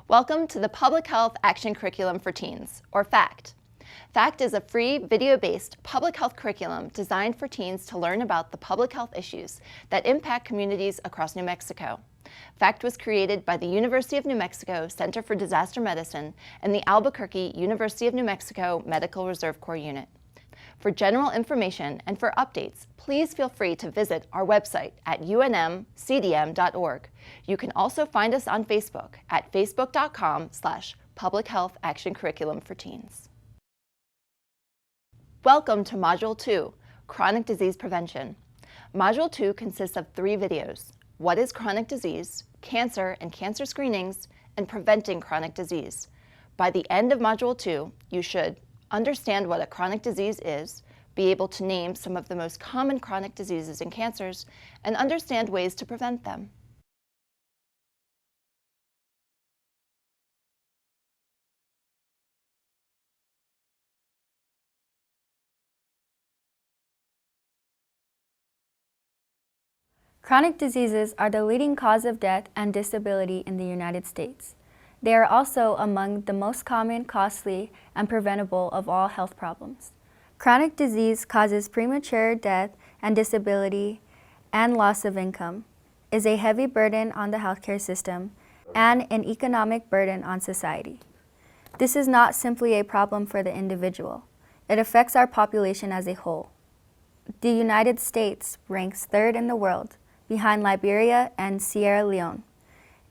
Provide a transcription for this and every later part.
Welcome to the Public Health Action Curriculum for Teens, or PHACT. PHACT is a free, video-based public health curriculum designed for teens to learn about the public health issues that impact communities across New Mexico. PHACT was created by the University of New Mexico Center for Disaster Medicine and the Albuquerque University of New Mexico Medical Reserve Corps Unit. For general information and for updates, please feel free to visit our website at unmcdm.org. You can also find us on Facebook at facebook.com/Public Health Action Curriculum for Teens. Welcome to Module 2, Chronic Disease Prevention. Module 2 consists of 3 videos: What is chronic disease, cancer and cancer screenings, and preventing chronic disease. By the end of Module 2, you should understand what a chronic disease is, be able to name some of the most common chronic diseases and cancers, and understand ways to prevent them. Chronic diseases are the leading cause of death and disability in the United States. They are also among the most common, costly, and preventable of all health problems. Chronic disease causes premature death and disability and loss of income, is a heavy burden on the healthcare system, and an economic burden on society. This is not simply a problem for the individual. It affects our population as a whole. The United States ranks 3rd in the world, behind Liberia and Sierra Leone,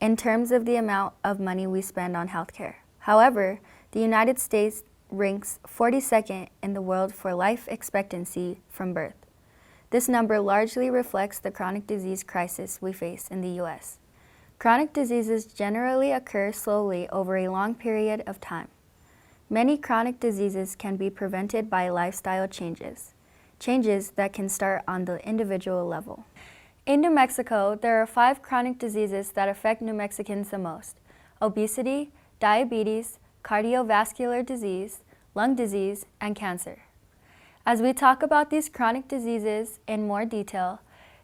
in terms of the amount of money we spend on healthcare. However, the United States ranks 42nd in the world for life expectancy from birth. This number largely reflects the chronic disease crisis we face in the U.S. Chronic diseases generally occur slowly over a long period of time. Many chronic diseases can be prevented by lifestyle changes that can start on the individual level. In New Mexico, there are 5 chronic diseases that affect New Mexicans the most: obesity, diabetes, cardiovascular disease, lung disease, and cancer. As we talk about these chronic diseases in more detail,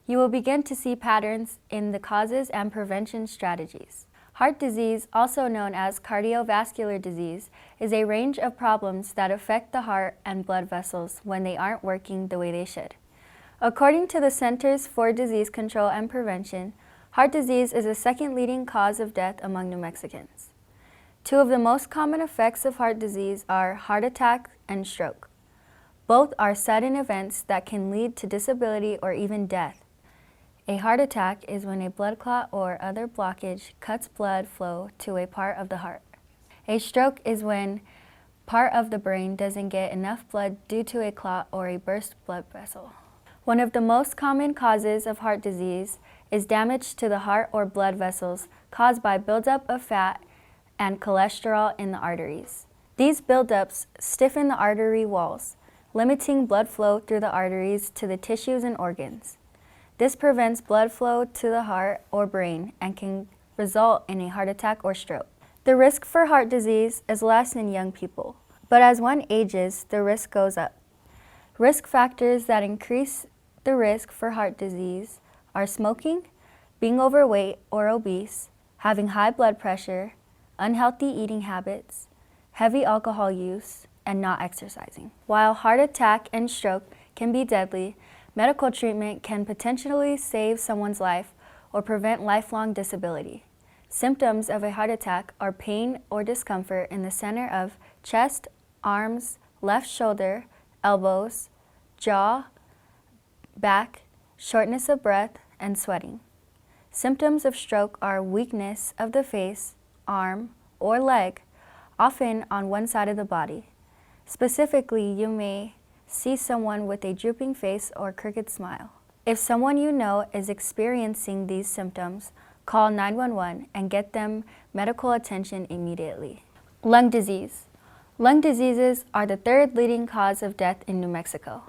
you will begin to see patterns in the causes and prevention strategies. Heart disease, also known as cardiovascular disease, is a range of problems that affect the heart and blood vessels when they aren't working the way they should. According to the Centers for Disease Control and Prevention, heart disease is the 2nd leading cause of death among New Mexicans. 2 of the most common effects of heart disease are heart attack and stroke. Both are sudden events that can lead to disability or even death. A heart attack is when a blood clot or other blockage cuts blood flow to a part of the heart. A stroke is when part of the brain doesn't get enough blood due to a clot or a burst blood vessel. One of the most common causes of heart disease is damage to the heart or blood vessels caused by buildup of fat and cholesterol in the arteries. These buildups stiffen the artery walls, limiting blood flow through the arteries to the tissues and organs. This prevents blood flow to the heart or brain and can result in a heart attack or stroke. The risk for heart disease is less in young people, but as one ages, the risk goes up. Risk factors that increase the risk for heart disease are smoking, being overweight or obese, having high blood pressure, unhealthy eating habits, heavy alcohol use, and not exercising. While heart attack and stroke can be deadly, medical treatment can potentially save someone's life or prevent lifelong disability. Symptoms of a heart attack are pain or discomfort in the center of chest, arms, left shoulder, elbows, jaw, back, shortness of breath, and sweating. Symptoms of stroke are weakness of the face, arm, or leg, often on one side of the body. Specifically, you may see someone with a drooping face or crooked smile. If someone you know is experiencing these symptoms, call 911 and get them medical attention immediately. Lung disease. Lung diseases are the 3rd leading cause of death in New Mexico.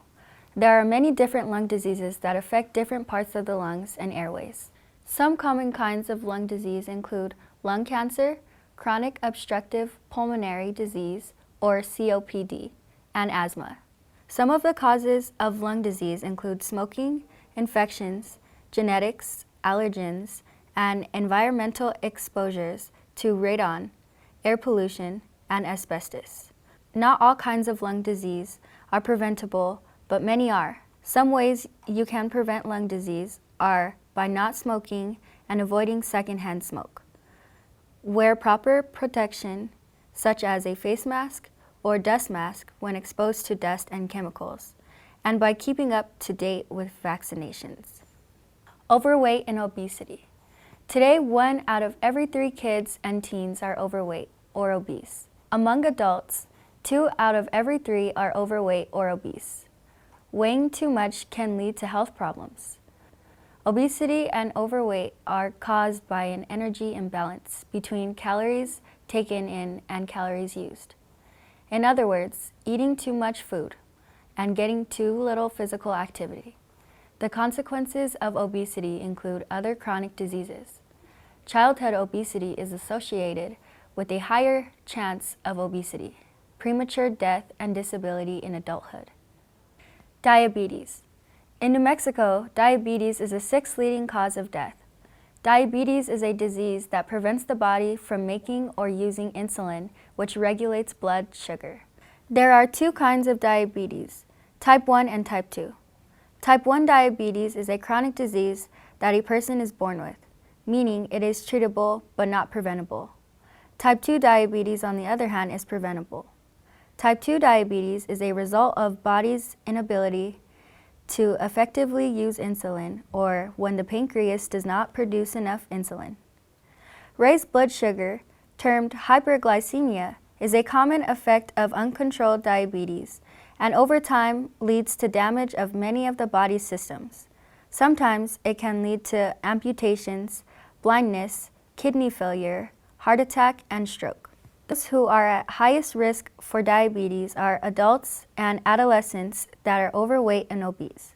There are many different lung diseases that affect different parts of the lungs and airways. Some common kinds of lung disease include lung cancer, chronic obstructive pulmonary disease, or COPD, and asthma. Some of the causes of lung disease include smoking, infections, genetics, allergens, and environmental exposures to radon, air pollution, and asbestos. Not all kinds of lung disease are preventable, but many are. Some ways you can prevent lung disease are by not smoking and avoiding secondhand smoke. Wear proper protection, such as a face mask or dust mask when exposed to dust and chemicals, and by keeping up to date with vaccinations. Overweight and obesity. Today, 1 out of every 3 kids and teens are overweight or obese. Among adults, 2 out of every 3 are overweight or obese. Weighing too much can lead to health problems. Obesity and overweight are caused by an energy imbalance between calories taken in and calories used. In other words, eating too much food and getting too little physical activity. The consequences of obesity include other chronic diseases. Childhood obesity is associated with a higher chance of obesity, premature death, and disability in adulthood. Diabetes. In New Mexico, diabetes is the 6th leading cause of death. Diabetes is a disease that prevents the body from making or using insulin, which regulates blood sugar. There are 2 kinds of diabetes, type 1 and type 2. Type 1 diabetes is a chronic disease that a person is born with, meaning it is treatable but not preventable. Type 2 diabetes, on the other hand, is preventable. Type 2 diabetes is a result of body's inability to effectively use insulin, or when the pancreas does not produce enough insulin. Raised blood sugar, termed hyperglycemia, is a common effect of uncontrolled diabetes, and over time leads to damage of many of the body's systems. Sometimes it can lead to amputations, blindness, kidney failure, heart attack, and stroke. Those who are at highest risk for diabetes are adults and adolescents that are overweight and obese.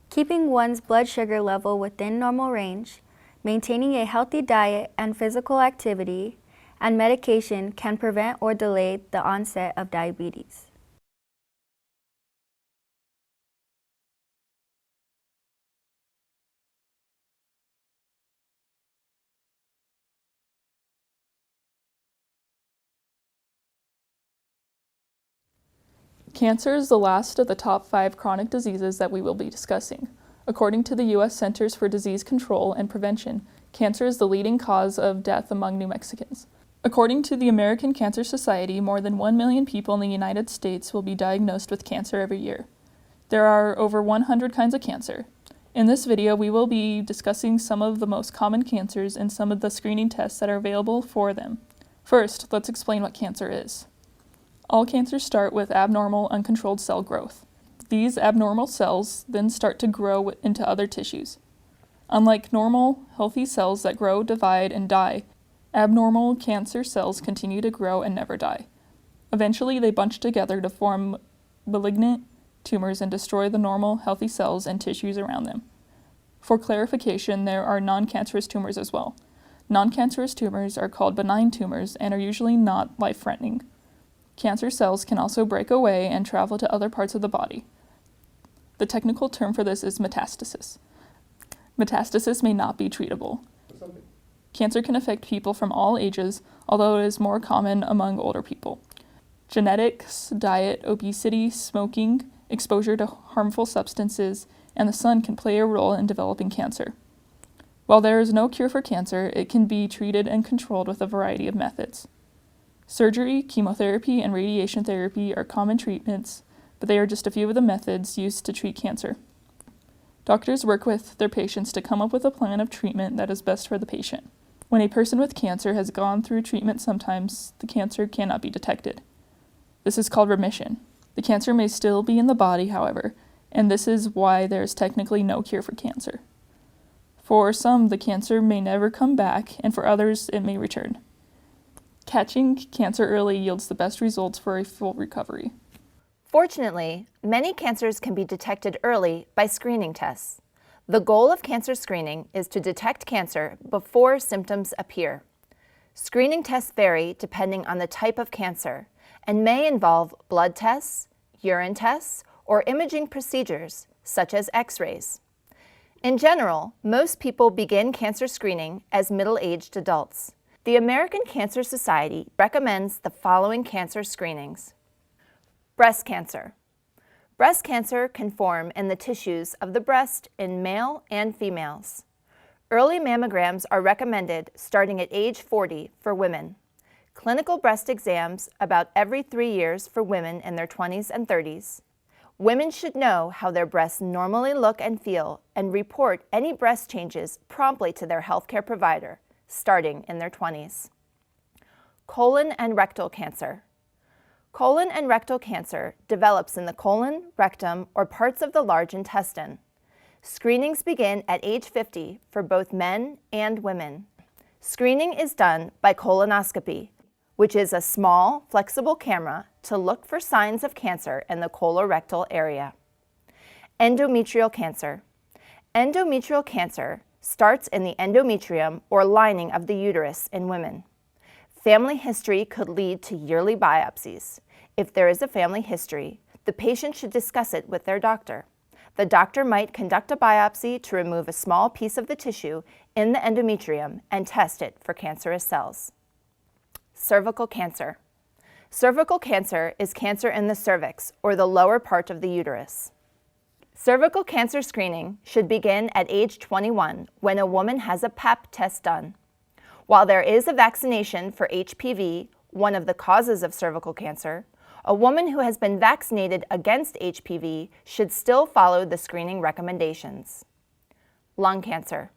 Keeping one's blood sugar level within normal range, maintaining a healthy diet and physical activity, and medication can prevent or delay the onset of diabetes. Cancer is the last of the top 5 chronic diseases that we will be discussing. According to the U.S. Centers for Disease Control and Prevention, cancer is the leading cause of death among New Mexicans. According to the American Cancer Society, more than 1 million people in the United States will be diagnosed with cancer every year. There are over 100 kinds of cancer. In this video, we will be discussing some of the most common cancers and some of the screening tests that are available for them. First, let's explain what cancer is. All cancers start with abnormal, uncontrolled cell growth. These abnormal cells then start to grow into other tissues. Unlike normal, healthy cells that grow, divide, and die, abnormal cancer cells continue to grow and never die. Eventually, they bunch together to form malignant tumors and destroy the normal, healthy cells and tissues around them. For clarification, there are non-cancerous tumors as well. Non-cancerous tumors are called benign tumors and are usually not life-threatening. Cancer cells can also break away and travel to other parts of the body. The technical term for this is metastasis. Metastasis may not be treatable. Cancer can affect people from all ages, although it is more common among older people. Genetics, diet, obesity, smoking, exposure to harmful substances, and the sun can play a role in developing cancer. While there is no cure for cancer, it can be treated and controlled with a variety of methods. Surgery, chemotherapy, and radiation therapy are common treatments, but they are just a few of the methods used to treat cancer. Doctors work with their patients to come up with a plan of treatment that is best for the patient. When a person with cancer has gone through treatment, sometimes the cancer cannot be detected. This is called remission. The cancer may still be in the body, however, and this is why there is technically no cure for cancer. For some, the cancer may never come back, and for others, it may return. Catching cancer early yields the best results for a full recovery. Fortunately, many cancers can be detected early by screening tests. The goal of cancer screening is to detect cancer before symptoms appear. Screening tests vary depending on the type of cancer and may involve blood tests, urine tests, or imaging procedures such as X-rays. In general, most people begin cancer screening as middle-aged adults. The American Cancer Society recommends the following cancer screenings. Breast cancer. Breast cancer can form in the tissues of the breast in male and females. Early mammograms are recommended starting at age 40 for women. Clinical breast exams about every 3 years for women in their 20s and 30s. Women should know how their breasts normally look and feel and report any breast changes promptly to their healthcare provider, starting in their 20s. Colon and rectal cancer. Colon and rectal cancer develops in the colon, rectum, or parts of the large intestine. Screenings begin at age 50 for both men and women. Screening is done by colonoscopy, which is a small, flexible camera to look for signs of cancer in the colorectal area. Endometrial cancer. Endometrial cancer starts in the endometrium or lining of the uterus in women. Family history could lead to yearly biopsies. If there is a family history, the patient should discuss it with their doctor. The doctor might conduct a biopsy to remove a small piece of the tissue in the endometrium and test it for cancerous cells. Cervical cancer. Cervical cancer is cancer in the cervix or the lower part of the uterus. Cervical cancer screening should begin at age 21 when a woman has a Pap test done. While there is a vaccination for HPV, one of the causes of cervical cancer, a woman who has been vaccinated against HPV should still follow the screening recommendations. Lung cancer.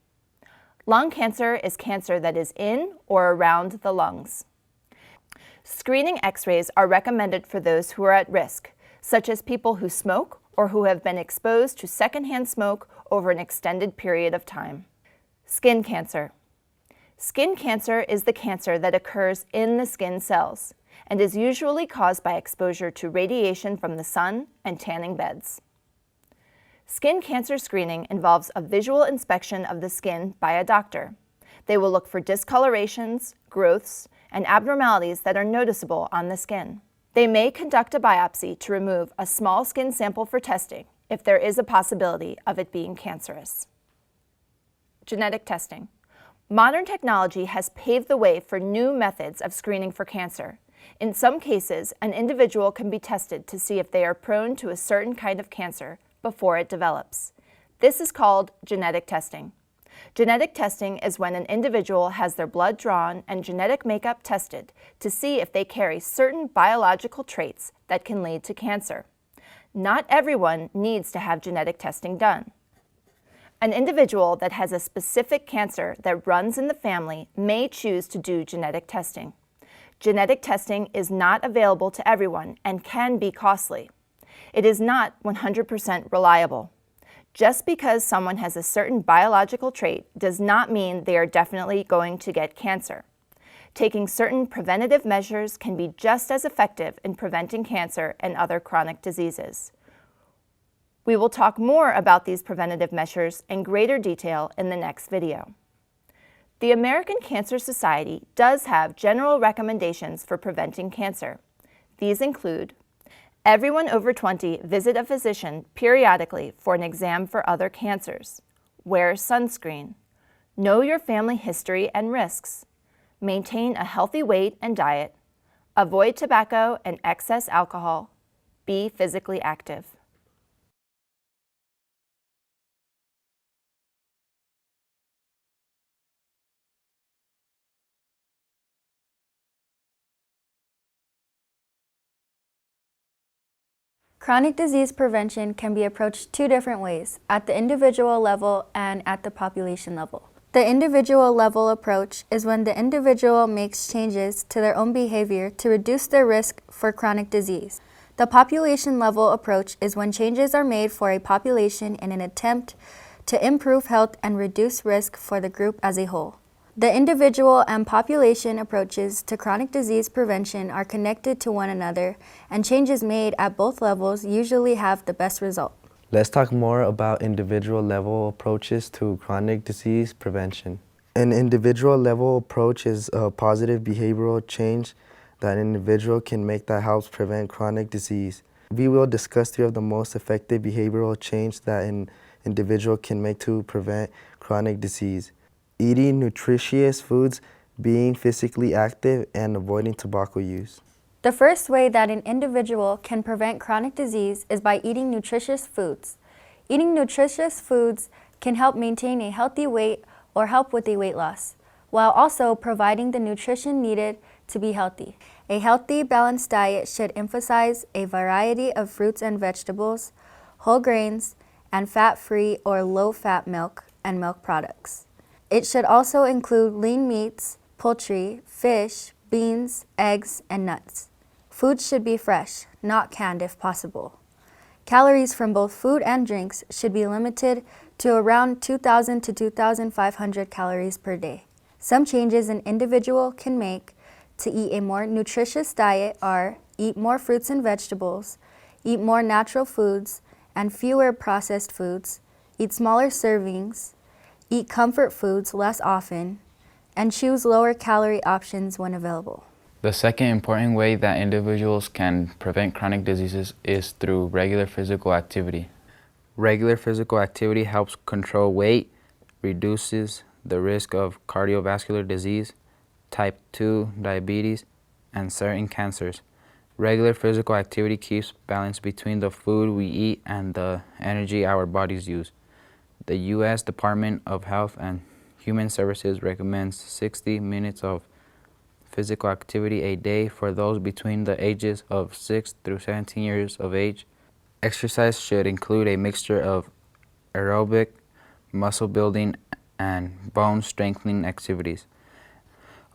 Lung cancer is cancer that is in or around the lungs. Screening X-rays are recommended for those who are at risk, such as people who smoke or who have been exposed to secondhand smoke over an extended period of time. Skin cancer. Skin cancer is the cancer that occurs in the skin cells and is usually caused by exposure to radiation from the sun and tanning beds. Skin cancer screening involves a visual inspection of the skin by a doctor. They will look for discolorations, growths, and abnormalities that are noticeable on the skin. They may conduct a biopsy to remove a small skin sample for testing if there is a possibility of it being cancerous. Genetic testing. Modern technology has paved the way for new methods of screening for cancer. In some cases, an individual can be tested to see if they are prone to a certain kind of cancer before it develops. This is called genetic testing. Genetic testing is when an individual has their blood drawn and genetic makeup tested to see if they carry certain biological traits that can lead to cancer. Not everyone needs to have genetic testing done. An individual that has a specific cancer that runs in the family may choose to do genetic testing. Genetic testing is not available to everyone and can be costly. It is not 100% reliable. Just because someone has a certain biological trait does not mean they are definitely going to get cancer. Taking certain preventative measures can be just as effective in preventing cancer and other chronic diseases. We will talk more about these preventative measures in greater detail in the next video. The American Cancer Society does have general recommendations for preventing cancer. These include: everyone over 20 visit a physician periodically for an exam for other cancers. Wear sunscreen. Know your family history and risks. Maintain a healthy weight and diet. Avoid tobacco and excess alcohol. Be physically active. Chronic disease prevention can be approached two different ways, at the individual level and at the population level. The individual level approach is when the individual makes changes to their own behavior to reduce their risk for chronic disease. The population level approach is when changes are made for a population in an attempt to improve health and reduce risk for the group as a whole. The individual and population approaches to chronic disease prevention are connected to one another, and changes made at both levels usually have the best result. Let's talk more about individual level approaches to chronic disease prevention. An individual level approach is a positive behavioral change that an individual can make that helps prevent chronic disease. We will discuss three of the most effective behavioral change that an individual can make to prevent chronic disease. Eating nutritious foods being physically active, and avoiding tobacco use. The first way that an individual can prevent chronic disease is by eating nutritious foods. Eating nutritious foods can help maintain a healthy weight or help with a weight loss, while also providing the nutrition needed to be healthy. A healthy, balanced diet should emphasize a variety of fruits and vegetables, whole grains, and fat-free or low-fat milk and milk products. It should also include lean meats, poultry, fish, beans, eggs, and nuts. Food should be fresh, not canned if possible. Calories from both food and drinks should be limited to around 2,000 to 2,500 calories per day. Some changes an individual can make to eat a more nutritious diet are eat more fruits and vegetables, eat more natural foods and fewer processed foods, eat smaller servings, eat comfort foods less often, and choose lower calorie options when available. The second important way that individuals can prevent chronic diseases is through regular physical activity. Regular physical activity helps control weight, reduces the risk of cardiovascular disease, type 2 diabetes, and certain cancers. Regular physical activity keeps balance between the food we eat and the energy our bodies use. The U.S. Department of Health and Human Services recommends 60 minutes of physical activity a day for those between the ages of 6 through 17 years of age. Exercise should include a mixture of aerobic, muscle building, and bone strengthening activities.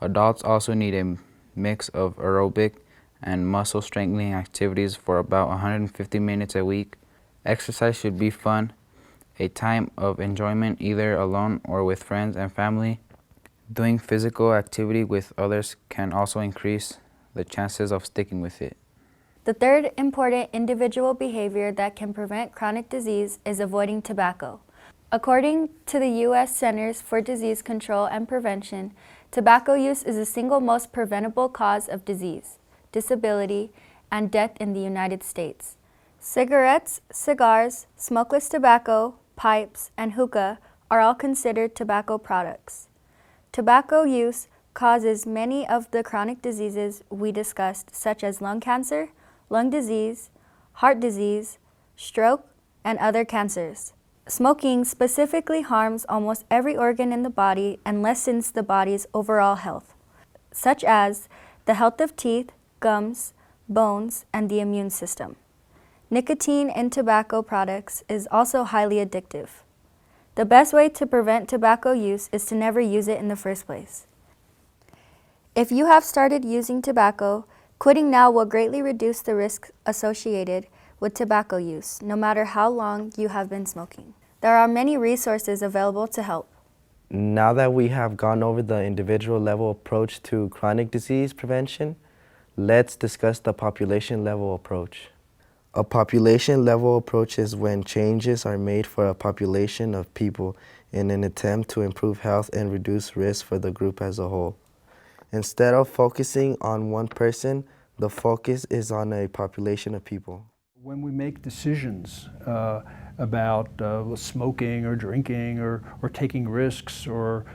Adults also need a mix of aerobic and muscle strengthening activities for about 150 minutes a week. Exercise should be fun, a time of enjoyment either alone or with friends and family. Doing physical activity with others can also increase the chances of sticking with it. The third important individual behavior that can prevent chronic disease is avoiding tobacco. According to the U.S. Centers for Disease Control and Prevention, tobacco use is the single most preventable cause of disease, disability, and death in the United States. Cigarettes, cigars, smokeless tobacco, pipes, and hookah are all considered tobacco products. Tobacco use causes many of the chronic diseases we discussed, such as lung cancer, lung disease, heart disease, stroke, and other cancers. Smoking specifically harms almost every organ in the body and lessens the body's overall health, such as the health of teeth, gums, bones, and the immune system. Nicotine in tobacco products is also highly addictive. The best way to prevent tobacco use is to never use it in the first place. If you have started using tobacco, quitting now will greatly reduce the risks associated with tobacco use, no matter how long you have been smoking. There are many resources available to help. Now that we have gone over the individual level approach to chronic disease prevention, let's discuss the population level approach. A population level approach is when changes are made for a population of people in an attempt to improve health and reduce risk for the group as a whole. Instead of focusing on one person, the focus is on a population of people. When we make decisions about smoking or drinking or taking risks or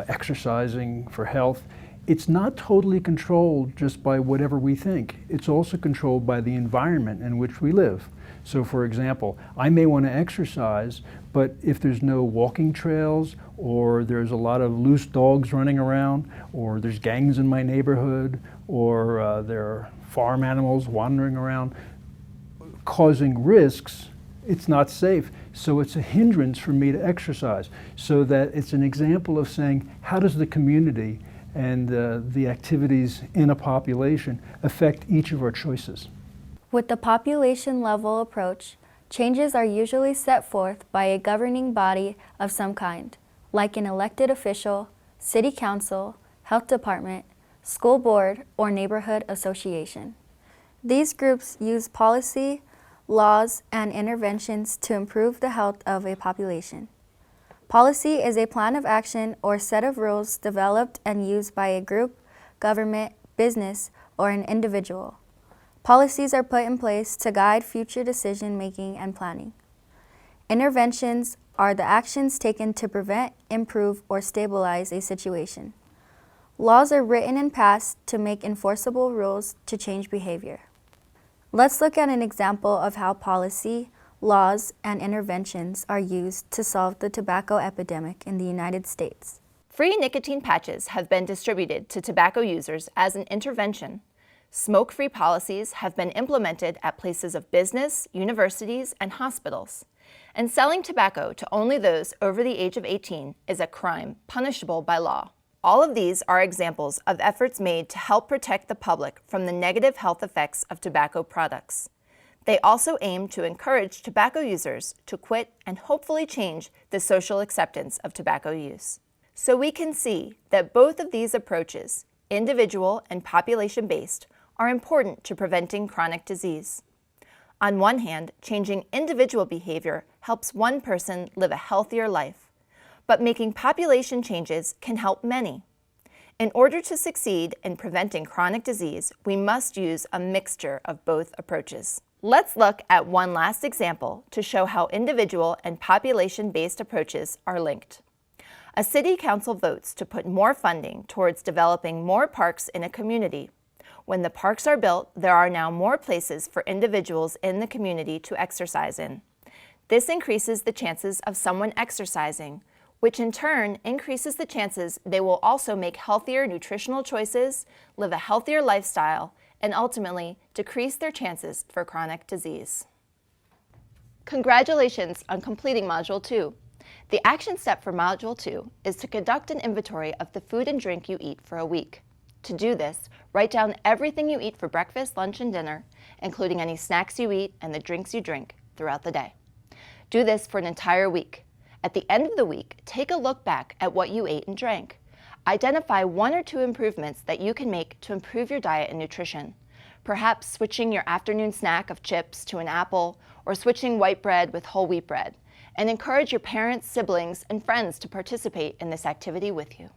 exercising for health, it's not totally controlled just by whatever we think. It's also controlled by the environment in which we live. So for example, I may want to exercise, but if there's no walking trails, or there's a lot of loose dogs running around, or there's gangs in my neighborhood, or there are farm animals wandering around, causing risks, it's not safe. So it's a hindrance for me to exercise. So that it's an example of saying, how does the community and the activities in a population affect each of our choices? With the population level approach, changes are usually set forth by a governing body of some kind, like an elected official, city council, health department, school board, or neighborhood association. These groups use policy, laws, and interventions to improve the health of a population. Policy is a plan of action or set of rules developed and used by a group, government, business, or an individual. Policies are put in place to guide future decision-making and planning. Interventions are the actions taken to prevent, improve, or stabilize a situation. Laws are written and passed to make enforceable rules to change behavior. Let's look at an example of how policy, laws, and interventions are used to solve the tobacco epidemic in the United States. Free nicotine patches have been distributed to tobacco users as an intervention. Smoke-free policies have been implemented at places of business, universities, and hospitals. And selling tobacco to only those over the age of 18 is a crime punishable by law. All of these are examples of efforts made to help protect the public from the negative health effects of tobacco products. They also aim to encourage tobacco users to quit and hopefully change the social acceptance of tobacco use. So we can see that both of these approaches, individual and population-based, are important to preventing chronic disease. On one hand, changing individual behavior helps one person live a healthier life, but making population changes can help many. In order to succeed in preventing chronic disease, we must use a mixture of both approaches. Let's look at one last example to show how individual and population-based approaches are linked. A city council votes to put more funding towards developing more parks in a community. When the parks are built, there are now more places for individuals in the community to exercise in. This increases the chances of someone exercising, which in turn increases the chances they will also make healthier nutritional choices, live a healthier lifestyle, and ultimately decrease their chances for chronic disease. Congratulations on completing Module 2. The action step for Module 2 is to conduct an inventory of the food and drink you eat for a week. To do this, write down everything you eat for breakfast, lunch, and dinner, including any snacks you eat and the drinks you drink throughout the day. Do this for an entire week. At the end of the week, take a look back at what you ate and drank. Identify 1 or 2 improvements that you can make to improve your diet and nutrition. Perhaps switching your afternoon snack of chips to an apple, or switching white bread with whole wheat bread, and encourage your parents, siblings, and friends to participate in this activity with you.